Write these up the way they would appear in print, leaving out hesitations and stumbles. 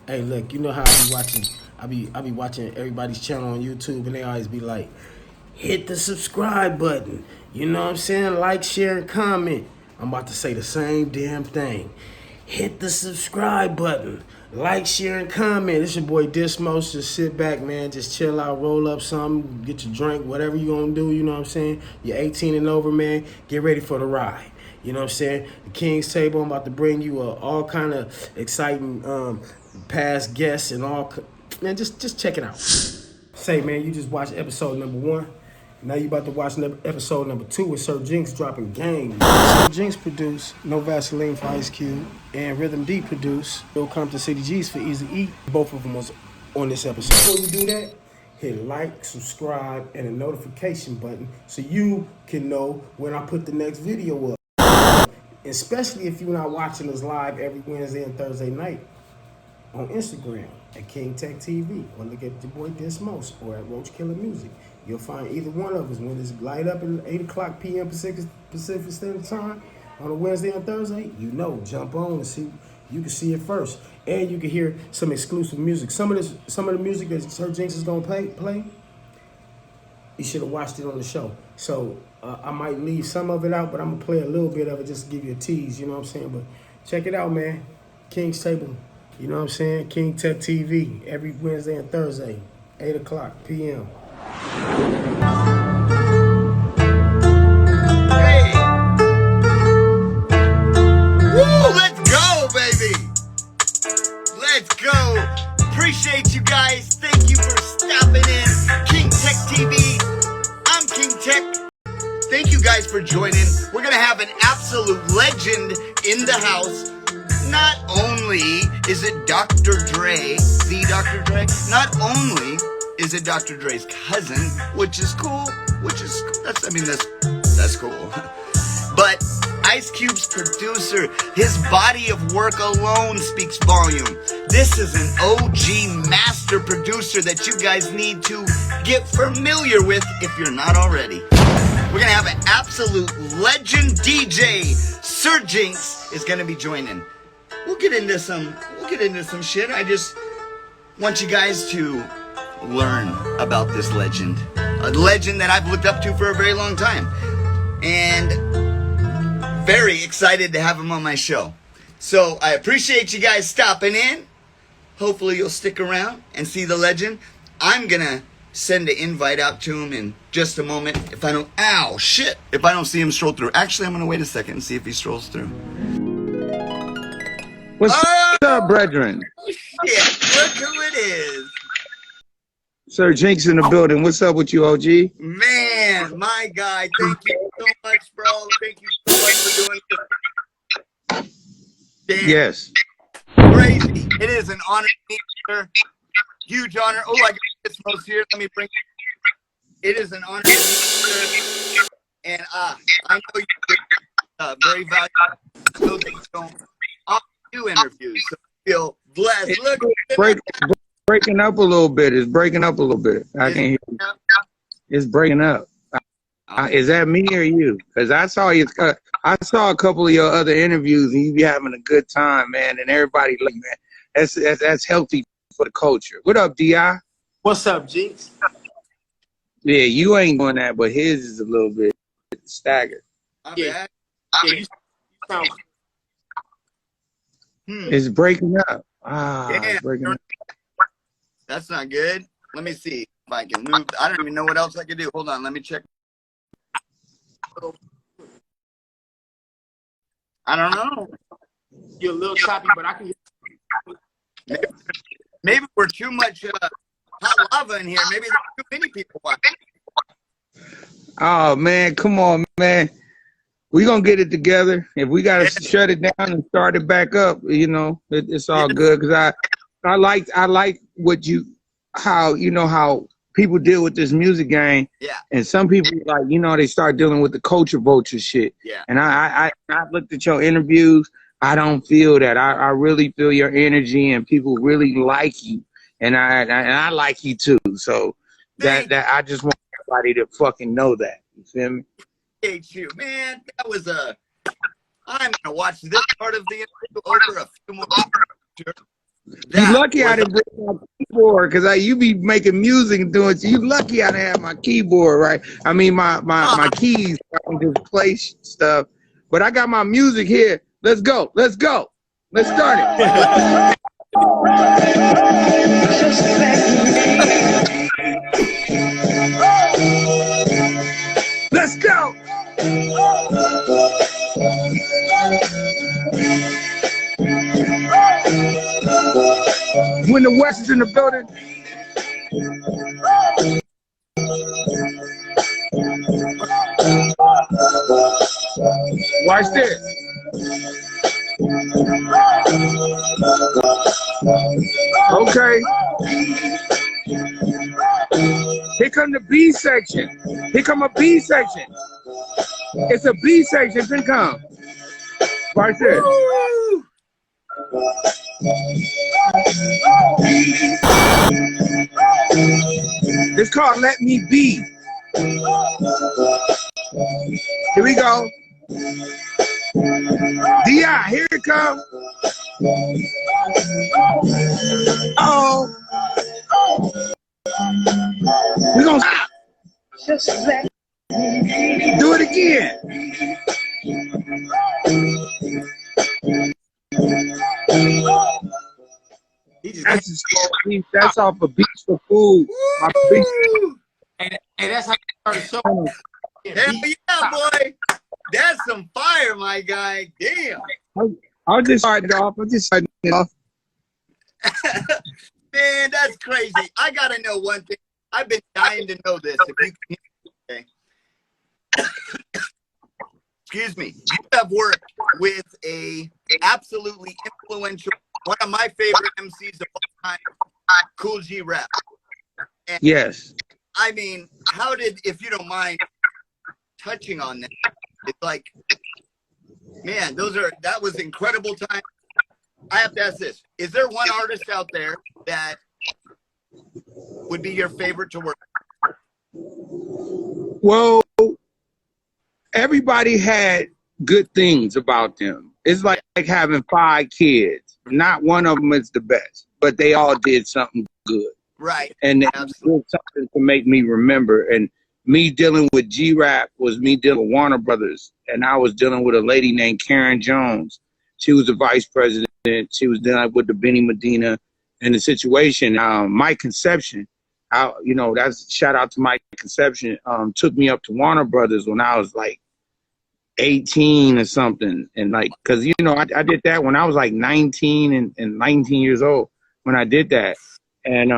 Hey, look, you know how I be watching. I be watching everybody's channel on YouTube, and they always be like, "Hit the subscribe button." You know what I'm saying? Like, share, and comment. I'm about to say the same damn thing. Hit the subscribe button. Like, share, and comment. It's your boy Dismos. Just sit back, man. Just chill out, roll up something, get your drink, whatever you gonna do. You know what I'm saying? You're 18 and over, man. Get ready for the ride. You know what I'm saying? The King's Table. I'm about to bring you all kind of exciting past guests and all. Man, just check it out. Say, man, you just watched episode number 1. Now you about to watch episode number 2 with Sir Jinx dropping game. Sir Jinx produced No Vaseline for Ice Cube, and Rhythm D produced Bill Compton City G's for Easy E. Both of them was on this episode. Before you do that, hit like, subscribe, and a notification button so you can know when I put the next video up. Especially if you're not watching us live every Wednesday and Thursday night on Instagram at King Tech TV, or look at your boy Dismos, or at Roach Killer Music. You'll find either one of us when it's light up at 8 o'clock p.m. Pacific Standard Time on a Wednesday and Thursday. You know, jump on and see. You can see it first, and you can hear some exclusive music. Some of the music that Sir Jinx is gonna play. You should have watched it on the show. So I might leave some of it out, but I'm gonna play a little bit of it just to give you a tease. You know what I'm saying? But check it out, man. King's Table. You know what I'm saying? King Tech TV every Wednesday and Thursday, 8 o'clock p.m. Hey! Woo! Let's go, baby! Let's go! Appreciate you guys. Thank you for stopping in. King Tech TV. I'm King Tech. Thank you guys for joining. We're gonna have an absolute legend in the house. Not only is it Dr. Dre, the Dr. Dre, not only is it Dr. Dre's cousin, which is cool, that's cool. But Ice Cube's producer, his body of work alone speaks volume. This is an OG master producer that you guys need to get familiar with if you're not already. We're gonna have an absolute legend DJ. Sir Jinx is gonna be joining. We'll get into some shit. I just want you guys to learn about this legend. A legend that I've looked up to for a very long time. And very excited to have him on my show. So I appreciate you guys stopping in. Hopefully you'll stick around and see the legend. I'm gonna send an invite out to him in just a moment. If I don't see him stroll through. Actually, I'm gonna wait a second and see if he strolls through. What's up, brethren? Shit, look who it is. Sir Jinx in the building. What's up with you, OG? Man, my guy, thank you so much, bro. Thank you so much for doing this. Damn. Yes. Crazy. It is an honor to meet you, sir. Huge honor. Oh, I got this most here. Let me bring it. It is an honor to meet you, sir. And I know you're very valuable. I know that you don't often do interviews, so I feel blessed. Look. Breaking up a little bit. It's breaking up a little bit. I can hear you. It's breaking up. Is that me or you? Because I saw you. I saw a couple of your other interviews, and you be having a good time, man. And everybody, like, man, that's healthy for the culture. What up, Di? What's up, Jinx? Yeah, you ain't doing that, but his is a little bit staggered. Yeah, you sound. It's breaking up. Yeah. It's breaking up. That's not good. Let me see if I can move. I don't even know what else I can do. Hold on. Let me check. I don't know. You're a little choppy, but I can hear. Maybe we're too much hot lava in here. Maybe there's too many people watching. Oh, man. Come on, man. We gonna get it together. If we gotta shut it down and start it back up, you know, it's all good. Cause I like how people deal with this music game. Yeah. And some people, like, they start dealing with the culture vulture shit. Yeah. And I looked at your interviews. I don't feel that. I really feel your energy, and people really like you. And I like you too. So that I just want everybody to fucking know that. You feel me? You, man. That was I'm gonna watch this part of the interview over a few more. You lucky I didn't bring my keyboard because you be making music and doing. You lucky I didn't have my keyboard, right? I mean my keys. I can just play stuff, but I got my music here. Let's go. Let's go. Let's start it. Let's go. When the West is in the building. Watch this. Okay. Here come the B section. Here come a B section. It's a B section. Here come. Watch this. It's called Let Me Be. Here we go. D.I., here it comes. Oh. We're going to stop. Just let me do it again. That's off of Beats for Food. My beats. And that's how you start the show. Hell yeah, boy. That's some fire, my guy. Damn. I'll just start it off. Man, that's crazy. I gotta know one thing. I've been dying to know this. If you can, okay. Excuse me. You have worked with a absolutely influential, one of my favorite MCs of all time, Kool G Rap. And yes. I mean, how did, if you don't mind touching on that, it's like, man, that was incredible time. I have to ask this. Is there one artist out there that would be your favorite to work with? Well, everybody had good things about them. It's like having 5 kids. Not one of them is the best, but they all did something good. Right. And it did something to make me remember. And me dealing with G-Rap was me dealing with Warner Brothers. And I was dealing with a lady named Karen Jones. She was the vice president. She was dealing with the Benny Medina and the situation. Mike Conception, that's shout out to Mike Conception, took me up to Warner Brothers when I was like 18 or something. And like, cause I did that when I was like 19 and 19 years old when I did that. And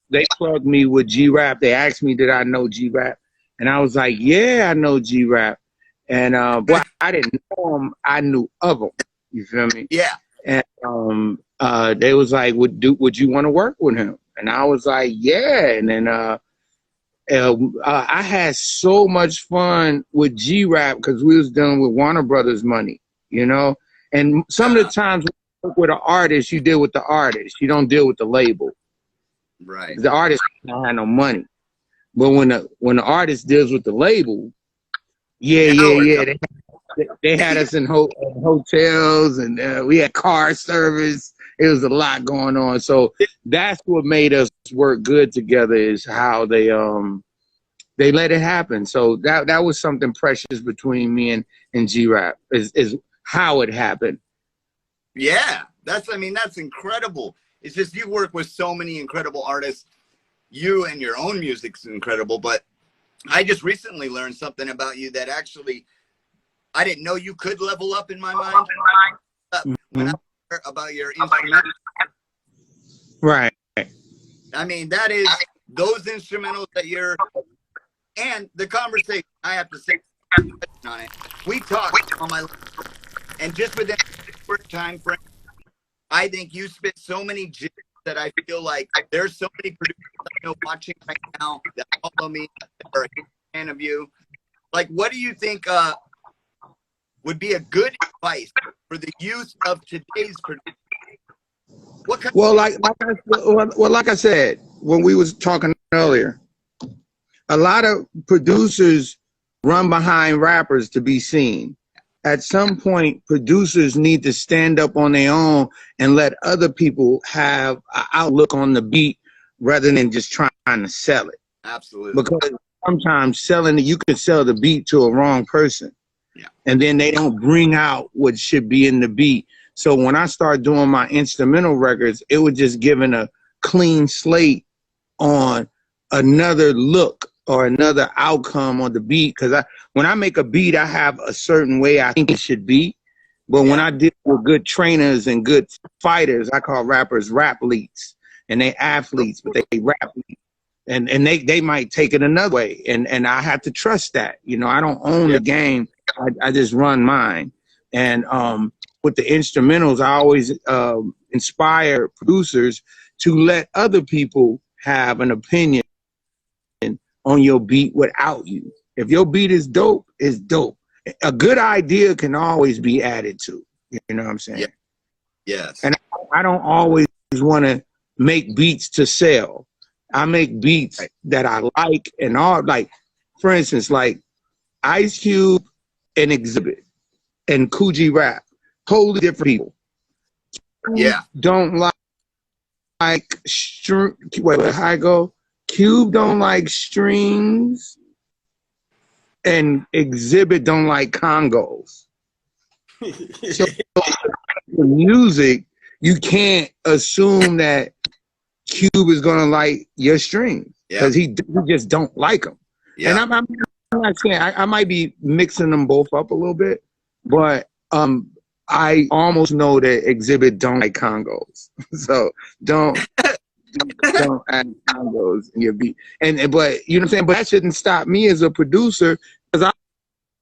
they plugged me with G-Rap. They asked me, did I know G-Rap? And I was like, yeah, I know G-Rap. And but I didn't know him. I knew of him. You feel me? Yeah. And they was like, would you want to work with him? And I was like, yeah. And then I had so much fun with G-Rap because we was dealing with Warner Brothers money, And some of the times when you work with an artist, you deal with the artist. You don't deal with the label. Right. The artist don't have no money. But when the artist deals with the label, yeah. They had us in hotels, and we had car service. It was a lot going on. So that's what made us work good together, is how they let it happen. So that was something precious between me and G-Rap, is how it happened. Yeah, that's incredible. It's just you work with so many incredible artists. You and your own music's incredible, but I just recently learned something about you that actually I didn't know you could level up in my mind. When I heard about your instrumental. Right. I mean, that is those instrumentals that and the conversation, I have to say on it. We talked on my, and just within a short time frame, I think you spit so many gems that I feel like there's so many producers I know watching right now that follow me, that are a fan of you. Like, what do you think would be a good advice for the youth of today's producers? Like I said, when we was talking earlier, a lot of producers run behind rappers to be seen. at some point, producers need to stand up on their own and let other people have an outlook on the beat rather than just trying to sell it. Absolutely. Because sometimes selling it, you can sell the beat to a wrong person. Yeah. And then they don't bring out what should be in the beat. So when I started doing my instrumental records, it was just giving a clean slate on another look or another outcome on the beat. Because when I make a beat, I have a certain way I think it should be. But when I deal with good trainers and good fighters, I call rappers rap-leets. And they athletes, but they rap-leets. And they might take it another way. And I have to trust that. You know, I don't own the game. I just run mine. And with the instrumentals, I always inspire producers to let other people have an opinion on your beat without you. If your beat is dope, it's dope. A good idea can always be added to. You know what I'm saying? Yeah. Yes. And I don't always want to make beats to sell. I make beats that I like and all. Like, for instance, like Ice Cube and Exhibit and Coogee Rap, totally different people. Yeah. Don't like wait, how I go? Cube don't like strings, and Exhibit don't like congos. So the music, you can't assume that Cube is gonna like your strings because he just don't like them. Yeah. And I'm not saying I might be mixing them both up a little bit, but I almost know that Exhibit don't like congos, so don't add congos in your beat. But you know what I'm saying. But that shouldn't stop me as a producer because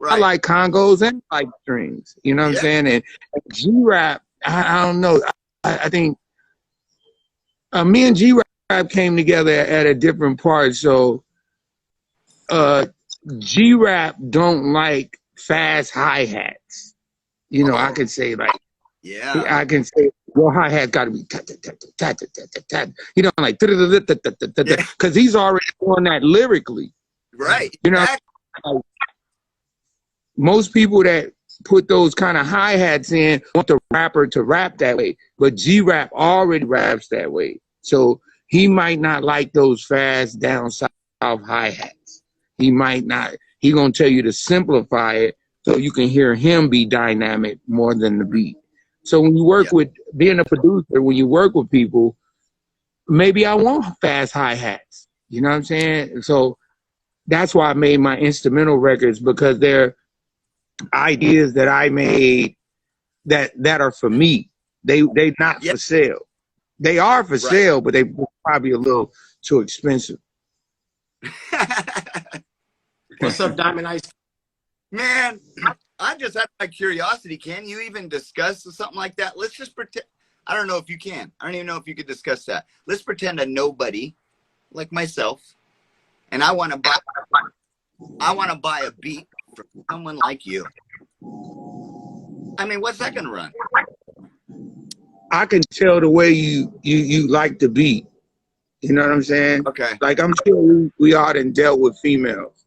I like congos and I like strings. You know what I'm saying. And G-Rap, I don't know. I think me and G-Rap came together at a different part. So G-Rap don't like fast hi-hats. You know, I could say like, I can say your hi-hat got to be tat. You know, like because he's already doing that lyrically. Right. You know, like, most people that put those kind of hi-hats in want the rapper to rap that way, but G-Rap already raps that way. So he might not like those fast down south hi-hats. He might not. He gonna tell you to simplify it so you can hear him be dynamic more than the beat. So when you work with being a producer, when you work with people, maybe I want fast hi-hats. You know what I'm saying? So that's why I made my instrumental records, because they're ideas that I made that are for me. They not for sale. They are for sale, but they probably a little too expensive. What's up, Diamond Ice? Man, I just out of curiosity, can you even discuss something like that? Let's just pretend. I don't know if you can. I don't even know if you could discuss that. Let's pretend a nobody like myself, and I want to buy a beat from someone like you. I mean, what's that gonna run? I can tell the way you like the beat. You know what I'm saying? Okay. Like, I'm sure we all done dealt with females,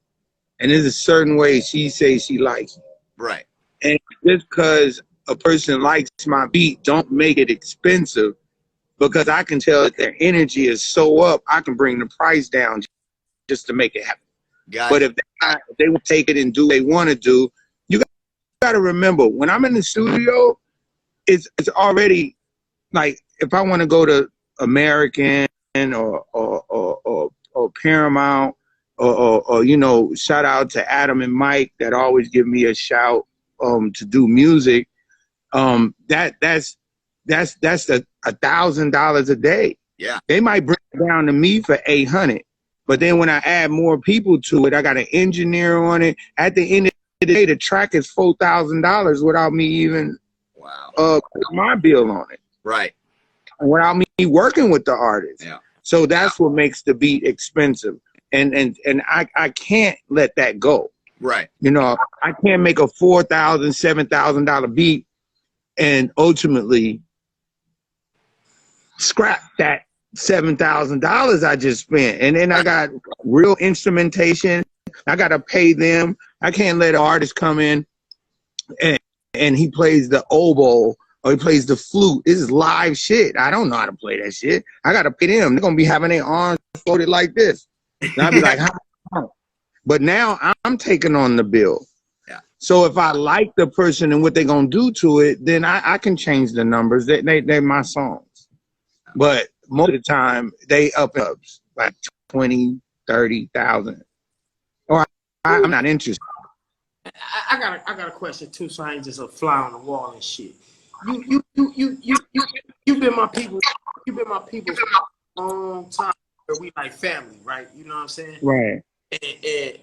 and there's a certain way she says she likes it. Right. And just because a person likes my beat, don't make it expensive, because I can tell that their energy is so up, I can bring the price down just to make it happen. But if they will take it and do what they want to do, you got to remember, when I'm in the studio, it's already like, if I want to go to American or Paramount, or you know, shout out to Adam and Mike that always give me a shout to do music. That's $1,000 a day. Yeah. They might bring it down to me for 800, but then when I add more people to it, I got an engineer on it. At the end of the day, the track is $4,000 without me even put my bill on it. Right. Without me working with the artist. Yeah. So that's what makes the beat expensive. And I can't let that go. Right. You know, I can't make a $4,000, $7,000 beat and ultimately scrap that $7,000 I just spent. And then I got real instrumentation. I got to pay them. I can't let an artist come in and he plays the oboe or he plays the flute. This is live shit. I don't know how to play that shit. I got to pay them. They're going to be having their arms floated like this. And I'll be like, how? But now I'm taking on the bill. Yeah. So if I like the person and what they're going to do to it, then I can change the numbers. They're my songs. But most of the time, they up like 20, 30,000. Or I'm not interested. I got a question too, so I ain't just a fly on the wall and shit. You've been my people. You've been my people for a long time. We like family, right? You know what I'm saying? Right. And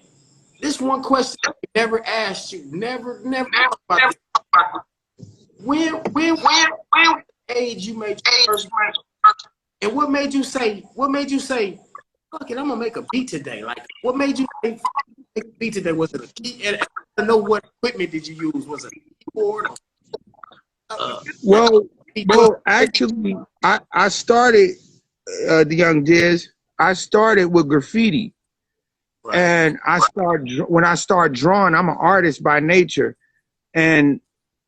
this one question I never asked you, never asked about this. When age you made your first record? And what made you say, fuck it, I'm gonna make a beat today? Like, what made you make a beat today? Was it a key? And I don't know what equipment did you use? Was it a keyboard? Well, actually, I started the Young Diz. I started with graffiti, right. And when I started drawing. I'm an artist by nature, and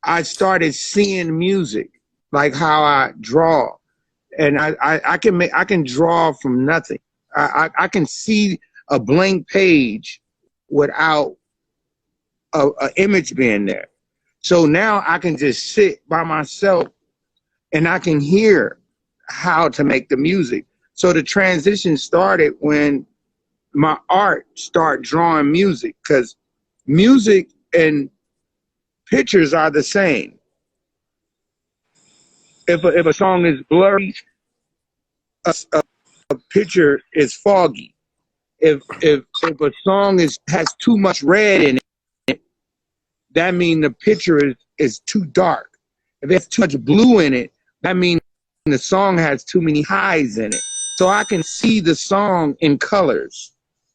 I started seeing music, like how I draw, and I can draw from nothing. I can see a blank page without a image being there. So now I can just sit by myself and I can hear how to make the music. So the transition started when my art started drawing music, because music and pictures are the same. If a song is blurry, a picture is foggy. If a song has too much red in it, that means the picture is too dark. If it's too much blue in it, that means the song has too many highs in it. So I can see the song in colors.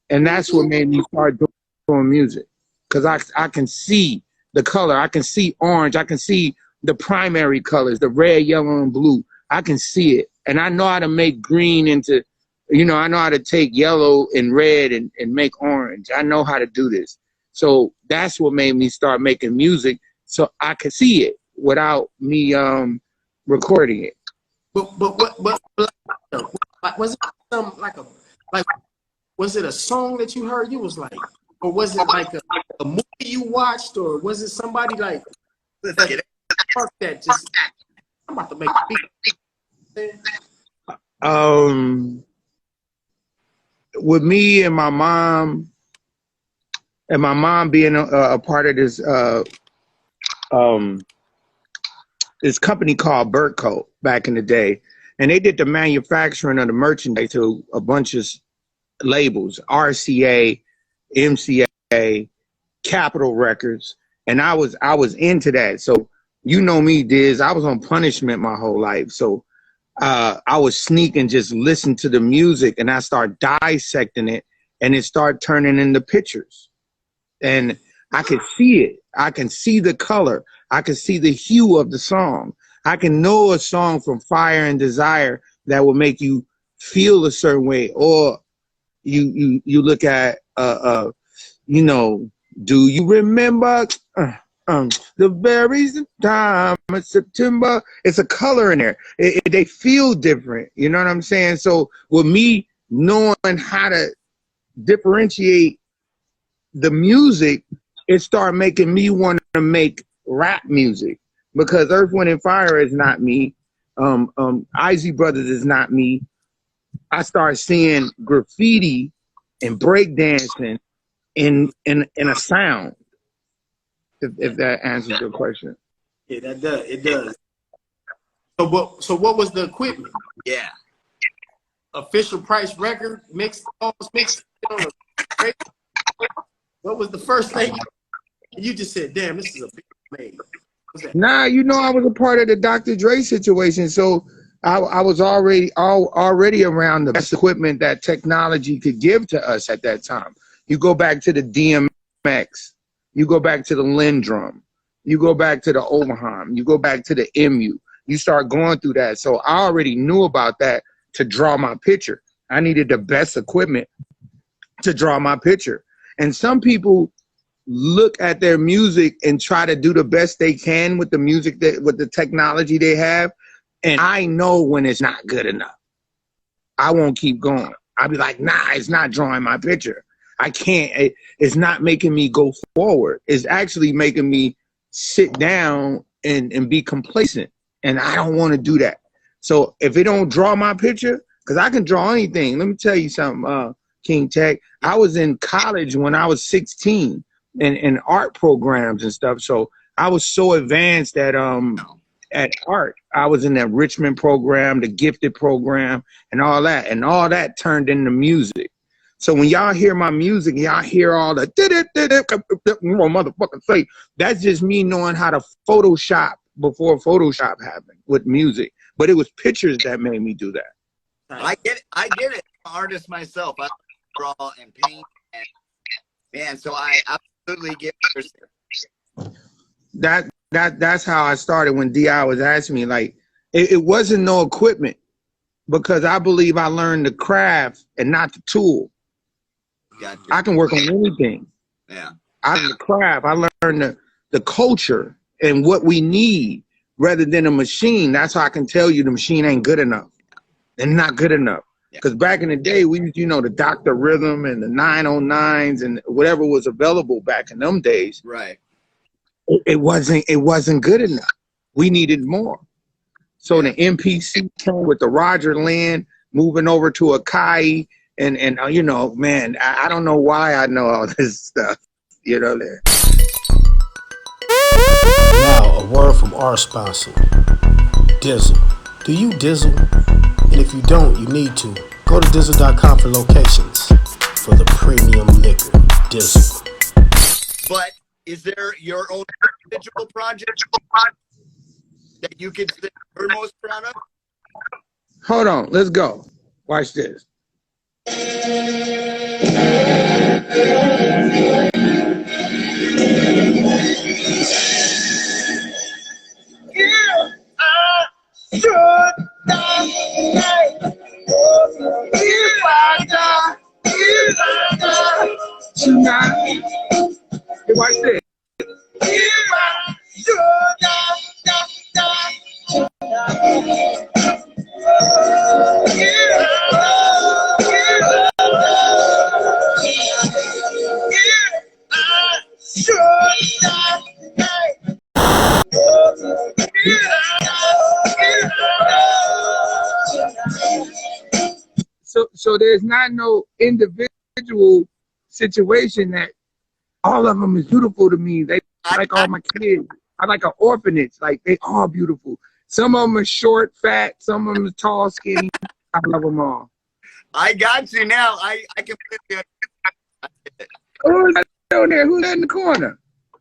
And that's what made me start doing music. Because I can see the color. I can see orange. I can see the primary colors, the red, yellow, and blue. I can see it. And I know how to make green into, I know how to take yellow and red and make orange. I know how to do this. So that's what made me start making music, so I could see it without me recording it. But was it something was it a song that you heard? You was like, or was it like a movie you watched, or was it somebody like that just I'm about to make a beat? With me and my mom being a part of this this company called Burtco back in the day, and they did the manufacturing of the merchandise to a bunch of labels, RCA, MCA, Capitol Records, and I was into that. So you know me, Diz, I was on punishment my whole life. So I was sneaking, just listen to the music, and I start dissecting it, and it started turning into pictures. And I could see it. I can see the color. I can see the hue of the song. I can know a song from Fire and Desire that will make you feel a certain way. Or you look at, do you remember the very time of September? It's a color in there. They feel different. You know what I'm saying? So with me knowing how to differentiate the music, it started making me want to make rap music, because Earth, Wind and Fire is not me. Izzy Brothers is not me. I started seeing graffiti and breakdancing in a sound. If that answers your question. Yeah, that does. It does. So what was the equipment? Yeah. Official price record mixed. What was the first thing you just said? Damn, this is a big made. Nah, I was a part of the Dr. Dre situation, so I was already around the best equipment that technology could give to us at that time. You go back to the DMX, you go back to the Lindrum, you go back to the Oberheim, you go back to the MU. You start going through that. So I already knew about that to draw my picture. I needed the best equipment to draw my picture. And some people look at their music and try to do the best they can with the music with the technology they have. And I know when it's not good enough. I won't keep going. I'll be like, nah, it's not drawing my picture. I can't. It's not making me go forward. It's actually making me sit down and be complacent. And I don't want to do that. So if it don't draw my picture, because I can draw anything. Let me tell you something, King Tech. I was in college when I was 16 in art programs and stuff. So I was so advanced at art. I was in that Richmond program, the gifted program, and all that. And all that turned into music. So when y'all hear my music, y'all hear all the motherfucking say, that's just me knowing how to Photoshop before Photoshop happened with music. But it was pictures that made me do that. I get it. I'm an artist myself. I draw and paint, and man, so I absolutely get what you're saying. That's how I started when DI was asking me. Like, it wasn't no equipment, because I believe I learned the craft and not the tool. Gotcha. I can work on anything. Yeah. I learned the craft. I learned the culture and what we need rather than a machine. That's how I can tell you the machine ain't good enough and not good enough. Because back in the day, we used, the Dr. Rhythm and the 909s and whatever was available back in them days. Right. It wasn't good enough. We needed more. So the MPC came with the Roger Lynn, moving over to a Kai, and man, I don't know why I know all this stuff. There. Now, a word from our sponsor, Dizzle. Do you Dizzle? And if you don't, you need to. Go to Dizzle.com for locations for the premium liquor, Dizzle. But is there your own individual project that you consider you're most proud of? Hold on, let's go. Watch this. Tonight. Watch this. So there's not no individual situation that all of them is beautiful to me. They like all my kids. I like an orphanage. Like, they all beautiful. Some of them are short, fat. Some of them are tall, skinny. I love them all. I got you now. I completely. Who's that down there? Who's that in the corner?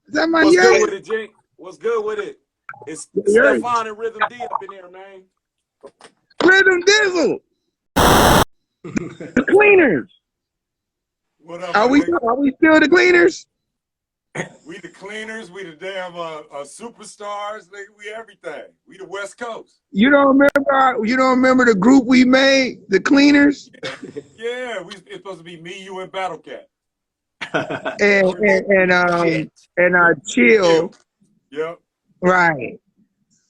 Is that my What's yay? good with it, Jinx? What's good with it? It's Stefan and Rhythm D up in there, man. Rhythm Dizzle. The Cleaners. What up? Are we still the Cleaners? We the Cleaners. We the damn superstars. We everything. We the West Coast. You don't remember the group we made, the Cleaners? Yeah, it's supposed to be me, you, and Battle Cat. and Chill. Yep. Right.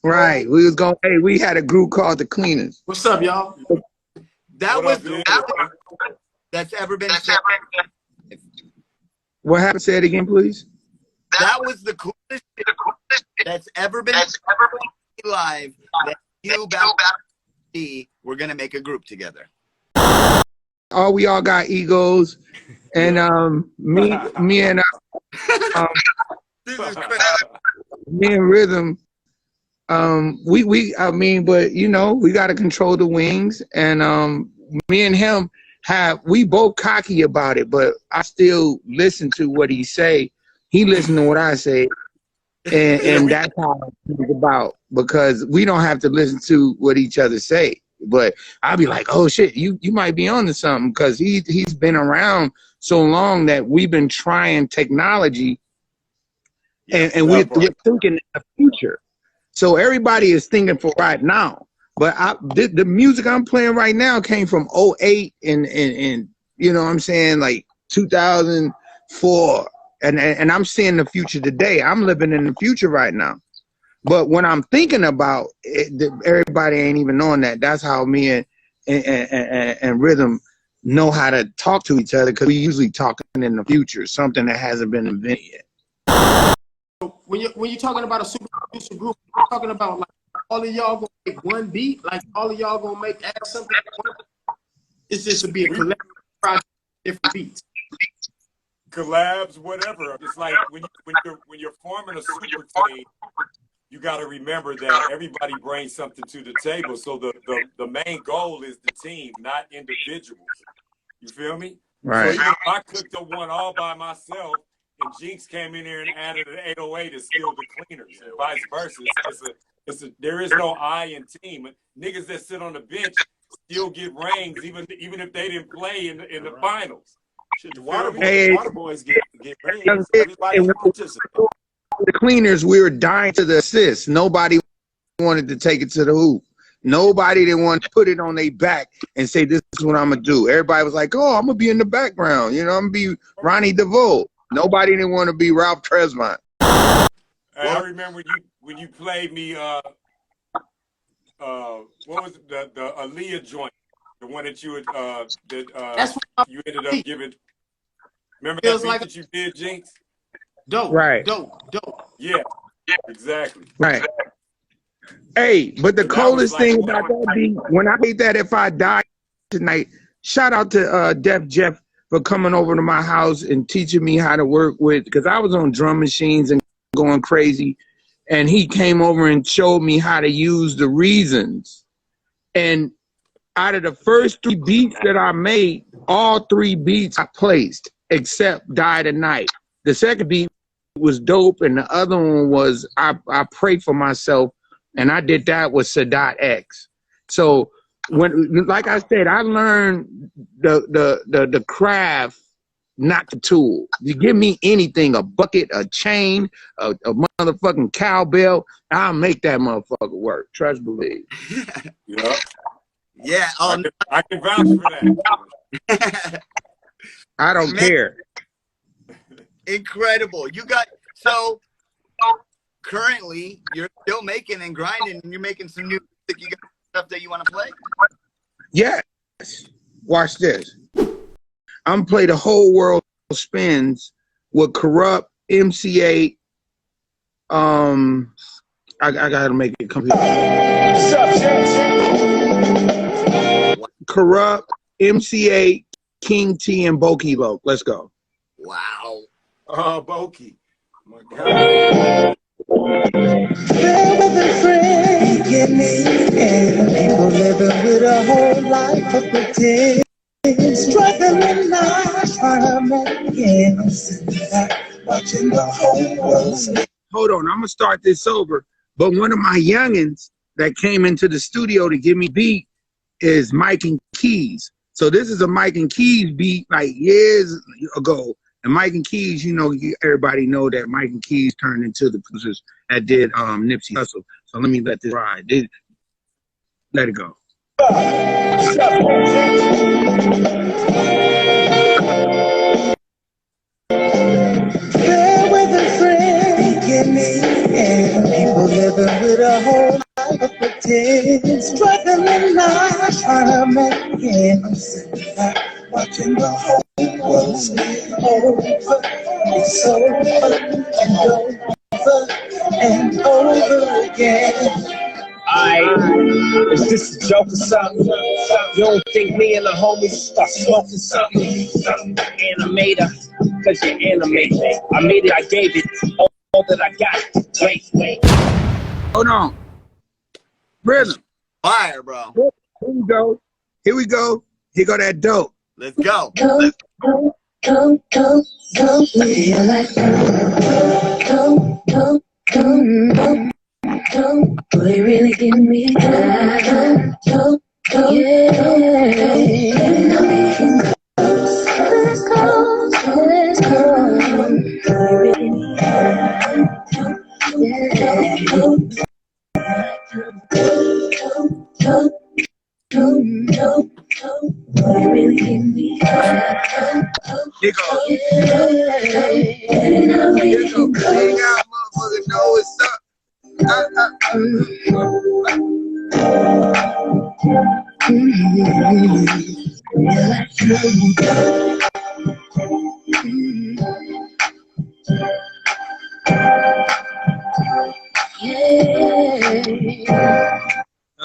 We was going. Hey, we had a group called the Cleaners. What's up, y'all? That's ever been said. What happened? Say it again, please. That was the coolest shit that's ever been live. That you, Battle, we're gonna make a group together. We all got egos, and me and Rhythm. But we got to control the wings, and me and him we both cocky about it, but I still listen to what he say. He listen to what I say, and that's how it's about, because we don't have to listen to what each other say. But I'll be like, oh shit, you might be onto something, because he's been around so long that we've been trying technology, and we're thinking in the future. So everybody is thinking for right now. But the music I'm playing right now came from 2008 and you know what I'm saying, like 2004. and I'm seeing the future today. I'm living in the future right now. But when I'm thinking about it, everybody ain't even knowing that. That's how me and Rhythm know how to talk to each other, because we usually talking in the future, something that hasn't been invented yet. So when you're talking about a super producer group, you're talking about like all of y'all gonna make one beat, like all of y'all gonna add something. It's just to be a collective project, different beats. Collabs, whatever. It's like when you're forming a super team, you got to remember that everybody brings something to the table. So the main goal is the team, not individuals. You feel me? Right. So even if I cooked up one all by myself and Jinx came in here and added an 808 and skilled the cleaners and vice versa, there is no I in team. Niggas that sit on the bench still get rings even if they didn't play in the finals. Shit, the water boys get rings. Everybody can participate. The cleaners, we were dying to the assist. Nobody wanted to take it to the hoop. Nobody didn't want to put it on their back and say, this is what I'm going to do. Everybody was like, oh, I'm going to be in the background. You know, I'm going to be Ronnie DeVoe. Nobody didn't want to be Ralph Tresvant. I remember when you played me, what was it, the Aaliyah joint, the one that you you ended up giving. Remember that beat that you did, Jinx? Dope. Right. Dope. Yeah, exactly. Right. Hey, but the coolest thing about that beat, when I made that If I Die Tonight, shout out to Def Jeff for coming over to my house and teaching me how to work with, because I was on drum machines and going crazy, and he came over and showed me how to use the reasons. And out of the first 3 beats that I made, all 3 beats I placed except Die Tonight. The second beat was dope, and the other one was I Pray for Myself, and I did that with Sadat X. So when, like I said, I learned the craft, not the tool. You give me anything, a bucket, a chain, a motherfucking cowbell, I'll make that motherfucker work. Trust, believe. Yeah. Yeah. I can vouch for that. I don't care. Incredible. So currently you're still making and grinding, and you're making some new music. You got stuff that you want to play? Yes. Watch this. I'm play The Whole World Spins with Corrupt, MC8. I gotta make it come here. Corrupt, MC8, King T, and Boki Loke. Let's go. Wow. Oh, Boki. My God. There was a friend in me, and people living with a whole life of pretend, struggling now, trying to make ends meet, watching the whole world spin. Hold on, I'm gonna start this over. But one of my youngins that came into the studio to give me beat is Mike and Keys. So this is a Mike and Keys beat like years ago. And Mike and Keys, you know, everybody know that Mike and Keys turned into the producers that did Nipsey Hussle. So let me let this ride. Let it go. There was a friend in me, and people living with a whole life of pretend, struggling now, trying to make ends meet, watching the whole world spin over and over again. Is this a joke or something? You don't think me and the homies start smoking something? Animator, cause you animate. I made it, I gave it, all that I got. Wait. Hold on. Rhythm. Fire, bro. Here we go. Here go that dope. Let's go. Go, feel like go, boy, really give me that. Go, yeah. Let's go. Boy, really need that. Yeah. Go, Motherfucker know what's up.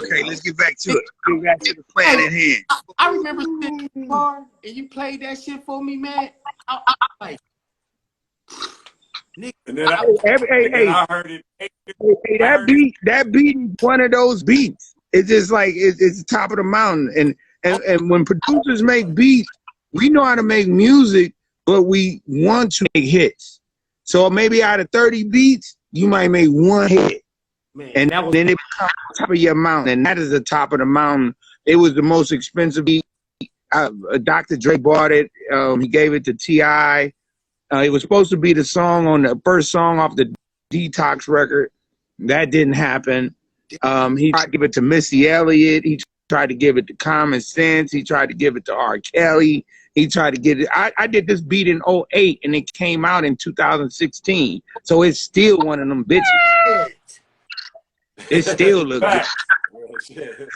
Okay, let's get back to it. Get back to the plan at hand. I remember sitting in the car and you played that shit for me, man. I like, nigga. And then I heard it. That beat is one of those beats. It's just like it's the top of the mountain. And when producers make beats, we know how to make music, but we want to make hits. So maybe out of 30 beats, you might make one hit. Man, and then it becomes the top of your mountain, and that is the top of the mountain. It was the most expensive beat. Dr. Dre bought it. He gave it to T.I. It was supposed to be the song on the first song off the Detox record. That didn't happen. He tried to give it to Missy Elliott. He tried to give it to Common Sense. He tried to give it to R. Kelly. He tried to get it. I did this beat in 2008, and it came out in 2016. So it's still one of them bitches. It still looks good.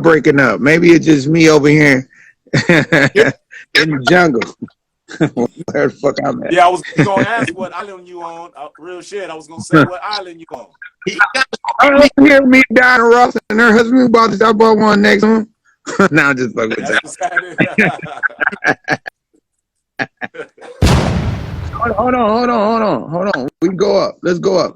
Breaking up. Maybe it's just me over here in the jungle. Where the fuck I'm at? Yeah, I was gonna ask what island you on. Real shit. I was gonna say what island you on. I don't hear me Diana Ross and her husband about to talk about one next one. Now just fuck with that. Hold on. We can go up. Let's go up.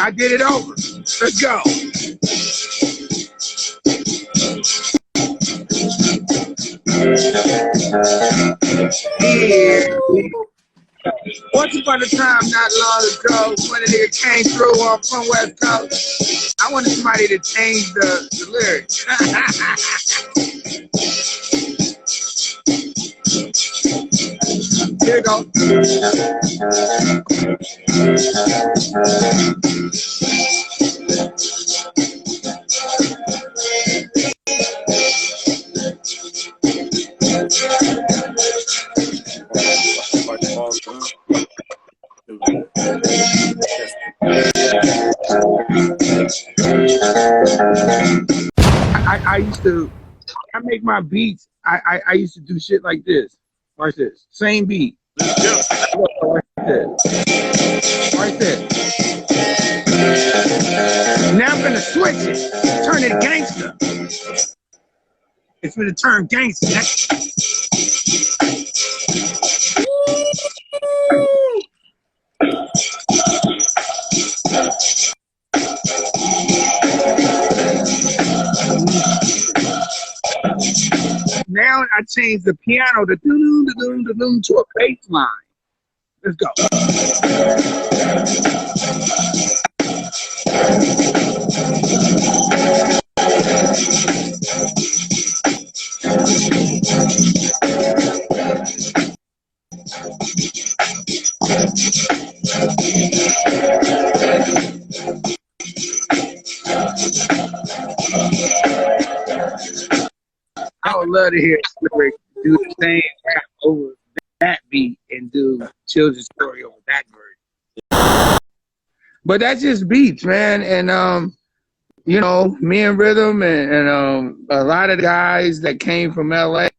I did it over. Let's go. Yeah. Once upon a time, not long ago, when a nigga came through from West Coast, I wanted somebody to change the lyrics. Here you go. I make my beats. I used to do shit like this. Watch this. Same beat. Right there. Now I'm gonna switch it. Turn it gangster. It's gonna turn gangster. Now I changed the piano to to a bass line. Let's go. I would love to hear Lyric do the same rap over that beat and do Children's Story over that version. But that's just beats, man. And you know, me and Rhythm and a lot of the guys that came from LA,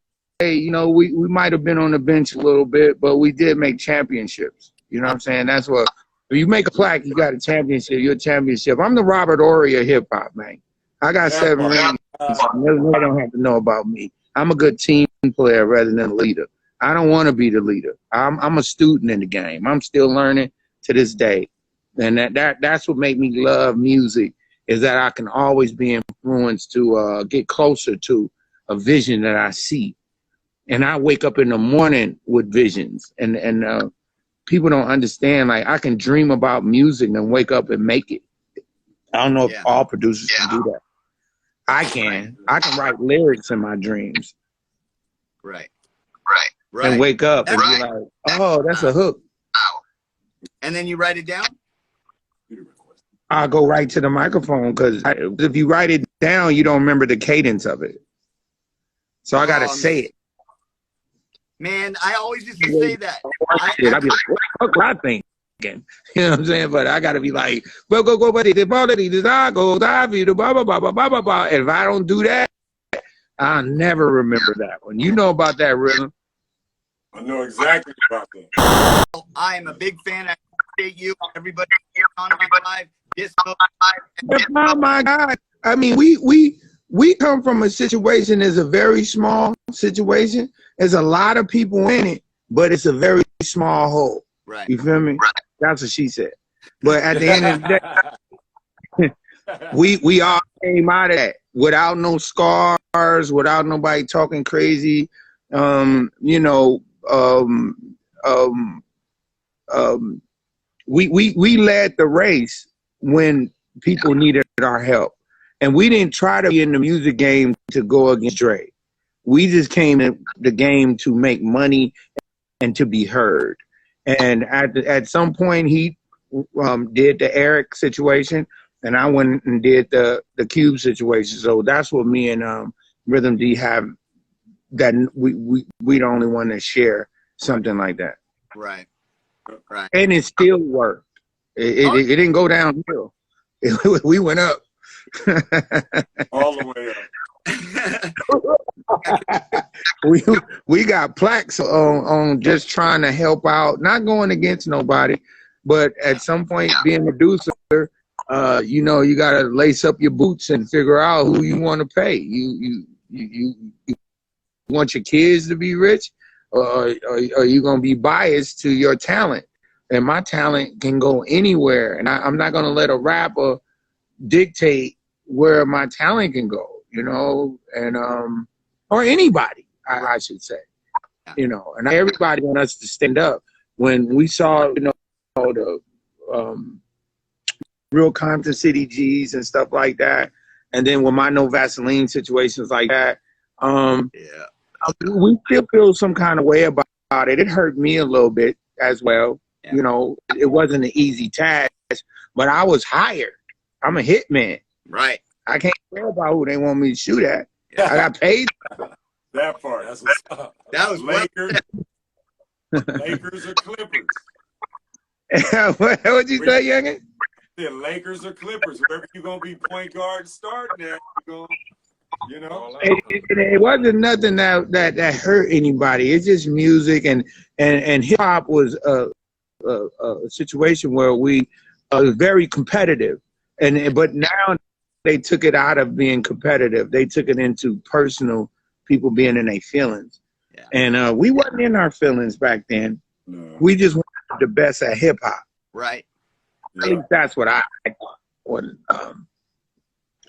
you know, we might have been on the bench a little bit, but we did make championships. You know what I'm saying? That's what, if you make a plaque, you got a championship, you're a championship. I'm the Robert Ory of hip hop, man. I got 7 rings. Nobody don't have to know about me. I'm a good team player rather than a leader. I don't want to be the leader. I'm a student in the game. I'm still learning to this day. And that's what made me love music, is that I can always be influenced to get closer to a vision that I see. And I wake up in the morning with visions. And people don't understand, like, I can dream about music and wake up and make it. I don't know if all producers can do that. I can write lyrics in my dreams. Right. and wake up and be like, oh, that's a hook. And then you write it down? I'll go right to the microphone because if you write it down, you don't remember the cadence of it. So I got to say it. Man, I always used to say that. I'd be like, what am I thinking? You know what I'm saying? But I got to be like, well, go, but if I don't do that, I'll never remember that one. You know about that rhythm. I know exactly about that. I am a big fan. I appreciate you. Everybody here on my live. Oh my God. I mean, we come from a situation that's a very small situation. There's a lot of people in it, but it's a very small hole. Right. You feel me? Right. That's what she said. But at the end of the day, we all came out of that without no scars, without nobody talking crazy. We led the race when people needed our help. And we didn't try to be in the music game to go against Dre. We just came in the game to make money and to be heard. And at some point, he did the Eric situation, and I went and did the Cube situation. So that's what me and Rhythm D have. That we the only one that share something like that. Right. And it still worked. It didn't go downhill. We went up. All the way up. we got plaques on just trying to help out, not going against nobody, but at some point being a producer, you gotta lace up your boots and figure out who you want to pay. You want your kids to be rich, or are you gonna be biased to your talent? And my talent can go anywhere, and I'm not gonna let a rapper dictate where my talent can go, and or anybody, I should say, and everybody want us to stand up. When we saw, the Real Compton City G's and stuff like that, and then with my No Vaseline situations like that, we still feel some kind of way about it. It hurt me a little bit as well. Yeah. It wasn't an easy task, but I was hired. I'm a hitman. Right. I can't care about who they want me to shoot at. I got paid. That part. That's what's up. That was Lakers. Lakers or Clippers? What'd you say, youngin? The Lakers or Clippers. Wherever you're gonna be point guard starting at, It wasn't nothing that hurt anybody. It's just music, and hip hop was a situation where we was very competitive, but now they took it out of being competitive. They took it into personal, people being in their feelings, and we wasn't in our feelings back then. No. We just wanted the best at hip hop. Right. I think that's what I thought when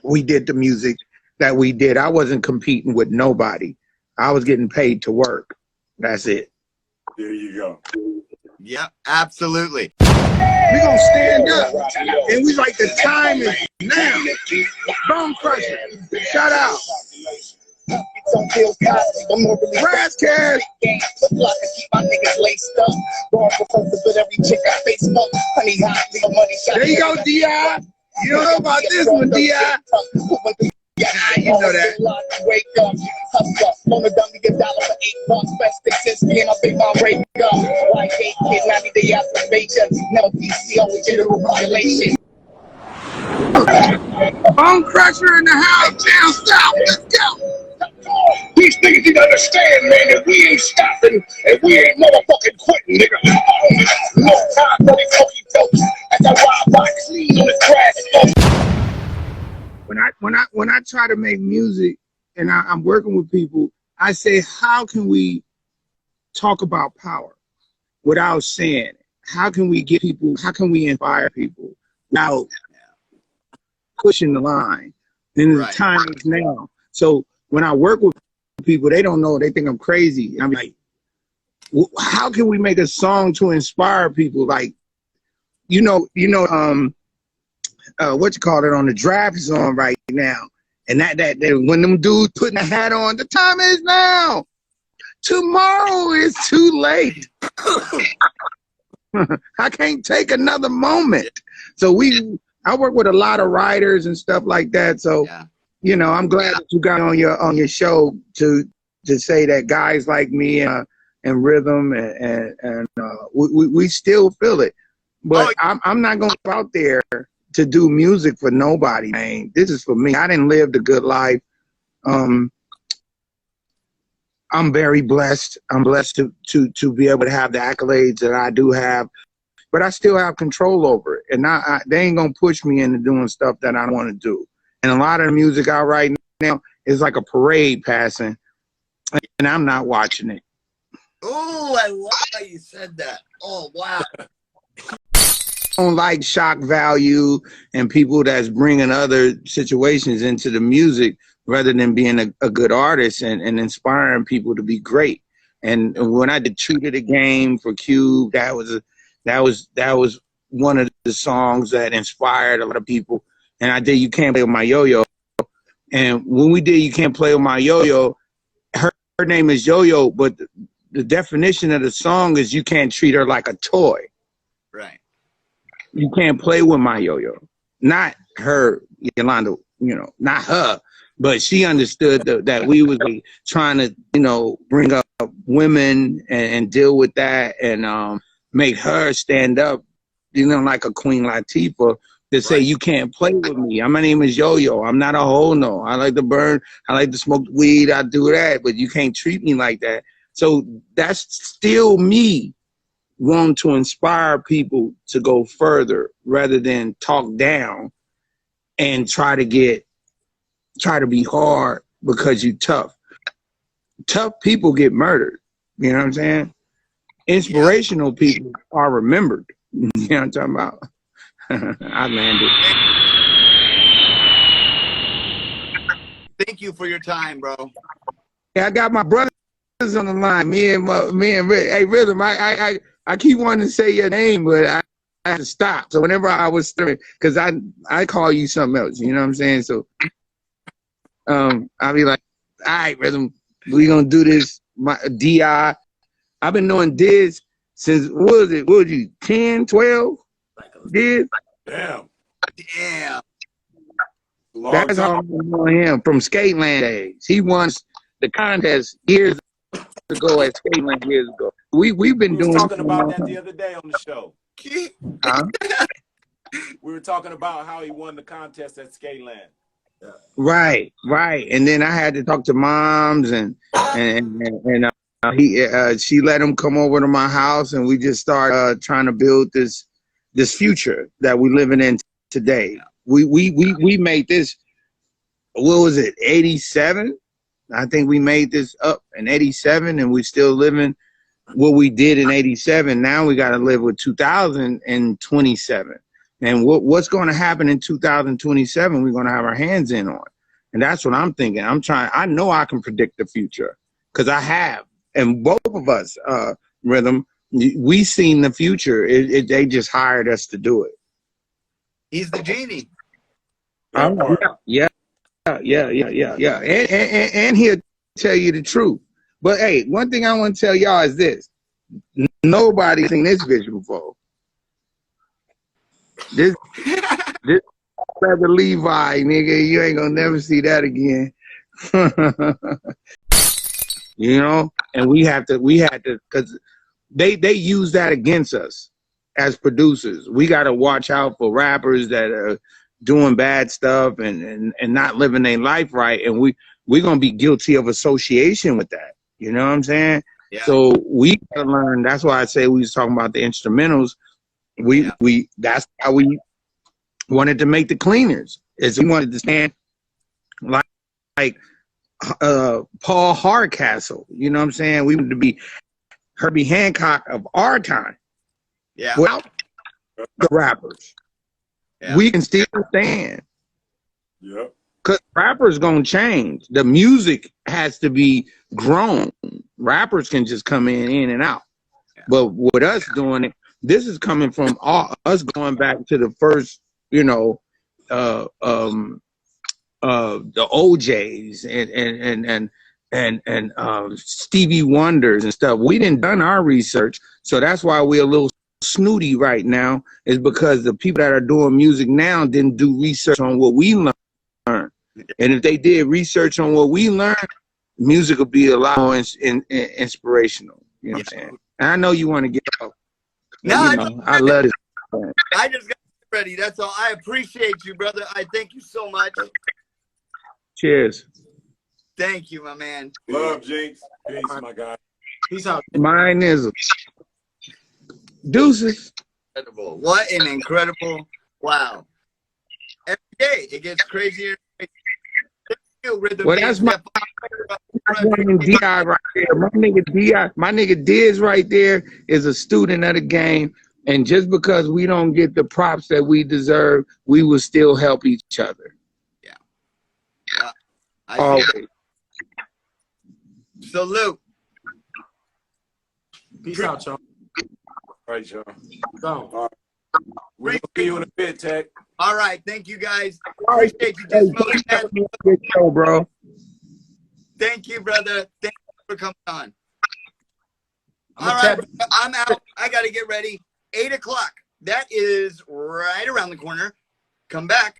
we did the music that we did. I wasn't competing with nobody. I was getting paid to work. That's it. There you go. Yeah, absolutely. We're going to stand up. And we like the time is now. Bone Crusher. Shout out. Brass Cash. There you go, D.I. You don't know about this one, D.I. You know that. Wake up, hustle, on a dummy, $1 for $8, best exists, me and my big mom wake up. Like 8 kids, 90 day activation, never PCO with general population. Bone Crusher in the house, down south, let's go. These niggas need to understand, man, that we ain't stopping and we ain't motherfucking quitting, nigga. No time for these fucking jokes. As I ride by clean on the grass. When I try to make music and I'm working with people, I say, how can we talk about power without saying it? How can we get people, how can we inspire people without pushing the line? And the time is now. So when I work with people, they don't know, they think I'm crazy. I'm like, how can we make a song to inspire people? Like, what you call it on the draft is on right now. And that when them dudes putting a hat on, the time is now. Tomorrow is too late. I can't take another moment. So I work with a lot of writers and stuff like that. So, you know, I'm glad that you got on your show to say that guys like me and Rhythm and we still feel it. But I'm not going to go out there to do music for nobody, man. This is for me. I didn't live the good life. I'm very blessed. I'm blessed to be able to have the accolades that I do have, but I still have control over it. And they ain't gonna push me into doing stuff that I want to do. And a lot of the music I write now is like a parade passing, and I'm not watching it. Oh, I love how you said that. Oh, wow. I don't like shock value and people that's bringing other situations into the music rather than being a good artist and inspiring people to be great. And when I did True to the Game for Cube, that was one of the songs that inspired a lot of people. And I did You Can't Play With My Yo-Yo. And when we did You Can't Play With My Yo-Yo, her name is Yo-Yo, but the definition of the song is you can't treat her like a toy. Right. You can't play with my yo-yo. Not her, Yolanda, you know, not her. But she understood that we was trying to, you know, bring up women and deal with that and make her stand up, you know, like a Queen Latifah to say, you can't play with me. My name is Yo-Yo. I'm not a hono. I like to burn. I like to smoke weed. I do that. But you can't treat me like that. So that's still me wanting to inspire people to go further rather than talk down and try to be hard because you tough. Tough people get murdered. You know what I'm saying? Inspirational people are remembered. You know what I'm talking about? I landed. Thank you for your time, bro. Yeah, I got my brothers on the line. Me and Rick. Hey, Rhythm, I keep wanting to say your name, but I had to stop. So whenever I was stirring, because I call you something else. You know what I'm saying? So I'll be like, all right, Rhythm, we gonna do this. My DI. I've been knowing Diz since what was you 10, 12? Diz? Damn. Damn. That's how I'm knowing him from Skateland days. He won the contest years ago at Skateland years ago. We've been doing talking about that the other day on the show. Huh? We were talking about how he won the contest at Skateland. Right. And then I had to talk to moms and she let him come over to my house and we just started trying to build this future that we're living in today. We made this. What was it? 87. I think we made this up in 87, and we still living what we did in 87. Now we got to live with 2027. And what's going to happen in 2027, we're going to have our hands in on. And that's what I'm thinking. I know I can predict the future because I have. And both of us, Rhythm, we seen the future. They just hired us to do it. He's the genie. Yeah. And he'll tell you the truth. But hey, one thing I want to tell y'all is this. Nobody's seen this vision before. This Brother Levi, nigga, you ain't gonna never see that again. You know, and we had to, because they use that against us as producers. We got to watch out for rappers that are doing bad stuff and not living their life right, and we're gonna be guilty of association with that. You know what I'm saying? Yeah. So we gotta learn. That's why I say we was talking about the instrumentals. That's how we wanted to make the Cleaners. Is we wanted to stand like Paul Hardcastle. You know what I'm saying? We wanted to be Herbie Hancock of our time. Yeah. Without the rappers. Yeah. We can still stand. Yep. Because rappers gonna change. The music has to be grown. Rappers can just come in and out. Yeah. But with us doing it, this is coming from us going back to the first, you know, the OJs and Stevie Wonders and stuff. We didn't done our research, so that's why we're a little snooty right now. Is because the people that are doing music now didn't do research on what we learned. And if they did research on what we learned, music would be a lot more inspirational. You know what I'm saying? And I know you want to get out. No, I love it. I just got ready. That's all. I appreciate you, brother. I thank you so much. Cheers. Thank you, my man. Love, Jinx. Peace, my guy. Peace out. Mine is deuces. Incredible. What an incredible, wow. Every day it gets crazier. Well, that's my DI right there. My nigga Diz right there is a student of the game. And just because we don't get the props that we deserve, we will still help each other. Yeah. Yeah. Always. Salute. Peace out, y'all. All right, y'all. Go. All right. We'll see you in a bit, Tech. All right. Thank you, guys. Appreciate you. Just Good show, bro. Thank you, brother. Thank you for coming on. I'm All right. I'm out. I got to get ready. 8 o'clock. That is right around the corner. Come back.